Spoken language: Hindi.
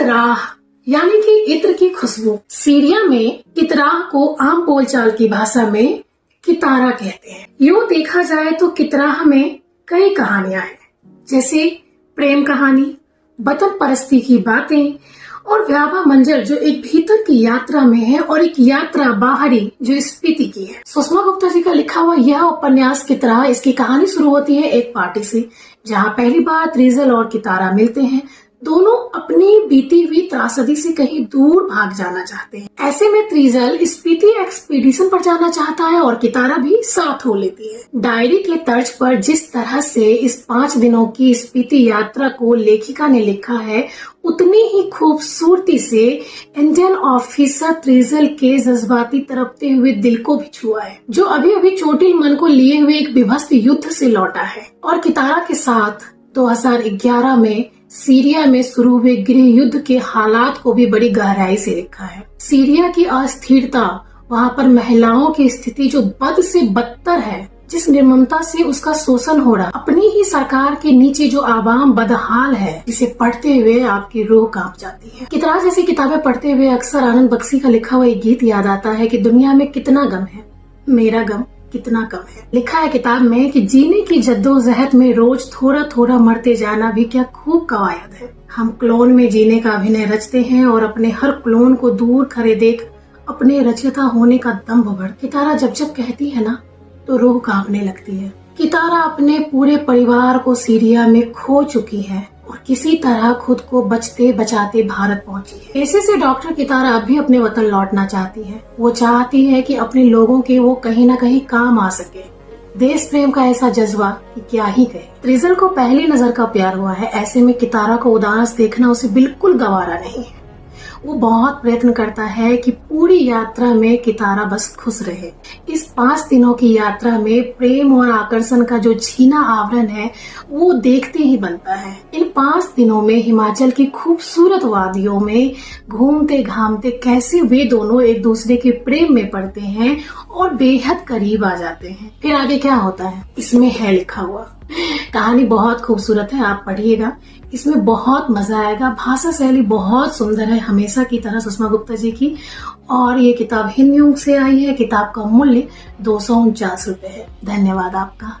कितराह यानी कि इत्र की खुशबू। सीरिया में कितराह को आम बोलचाल की भाषा में कितारा कहते हैं। यूँ देखा जाए तो कितराह में कई कहानियां हैं, जैसे प्रेम कहानी, वतन परस्ती की बातें और व्यापा मंजर जो एक भीतर की यात्रा में है और एक यात्रा बाहरी जो स्पीति की है। सुषमा गुप्ता जी का लिखा हुआ यह उपन्यास कितराह, इसकी कहानी शुरू होती है एक पार्टी से, जहाँ पहली बार त्रिजल और कितारा मिलते हैं। दोनों अपनी बीती हुई त्रासदी से कहीं दूर भाग जाना चाहते हैं। ऐसे में त्रिजल स्पीति एक्सपीडिशन पर जाना चाहता है और कितारा भी साथ हो लेती है। डायरी के तर्ज पर जिस तरह से इस 5 दिनों की स्पीति यात्रा को लेखिका ने लिखा है, उतनी ही खूबसूरती से इंडियन ऑफिसर त्रिजल के जज्बाती तड़पते हुए दिल को भी छुआ है, जो अभी अभी चोटिल मन को लिए हुए एक विभत्स युद्ध से लौटा है। और कितारा के साथ 2011 में सीरिया में शुरू हुए गृह युद्ध के हालात को भी बड़ी गहराई से लिखा है। सीरिया की अस्थिरता, वहाँ पर महिलाओं की स्थिति जो बद से बदतर है, जिस निर्ममता से उसका शोषण हो रहा, अपनी ही सरकार के नीचे जो आवाम बदहाल है, जिसे पढ़ते हुए आपकी रूह कांप जाती है। कितारा जैसी किताबें पढ़ते हुए अक्सर आनंद बख्शी का लिखा हुआ एक गीत याद आता है कि दुनिया में कितना गम है, मेरा गम कितना कम है। लिखा है किताब में कि जीने की जद्दोजहद में रोज थोड़ा थोड़ा मरते जाना भी क्या खूब कवायद है। हम क्लोन में जीने का अभिनय रचते हैं और अपने हर क्लोन को दूर खड़े देख अपने रचयिता होने का दंभ भर। कितारा जब जब कहती है ना, तो रूह कांपने लगती है। कितारा अपने पूरे परिवार को सीरिया में खो चुकी है और किसी तरह खुद को बचते बचाते भारत पहुंची है। ऐसे से डॉक्टर कितारा अब भी अपने वतन लौटना चाहती है। वो चाहती है कि अपने लोगों के वो कहीं न कहीं काम आ सके। देश प्रेम का ऐसा जज्बा कि क्या ही कहे। त्रिजल को पहली नजर का प्यार हुआ है, ऐसे में कितारा को उदास देखना उसे बिल्कुल गवारा नहीं है। वो बहुत प्रयत्न करता है कि पूरी यात्रा में कितारा बस खुश रहे। इस 5 दिनों की यात्रा में प्रेम और आकर्षण का जो छीना आवरण है, वो देखते ही बनता है। इन 5 दिनों में हिमाचल की खूबसूरत वादियों में घूमते घामते कैसे वे दोनों एक दूसरे के प्रेम में पड़ते हैं और बेहद करीब आ जाते हैं। फिर आगे क्या होता है, इसमें है लिखा हुआ। कहानी बहुत खूबसूरत है, आप पढ़िएगा, इसमें बहुत मजा आएगा। भाषा शैली बहुत सुंदर है, हमेशा की तरह सुषमा गुप्ता जी की। और ये किताब हिंदी से आई है। किताब का मूल्य 249 रुपए है। धन्यवाद आपका।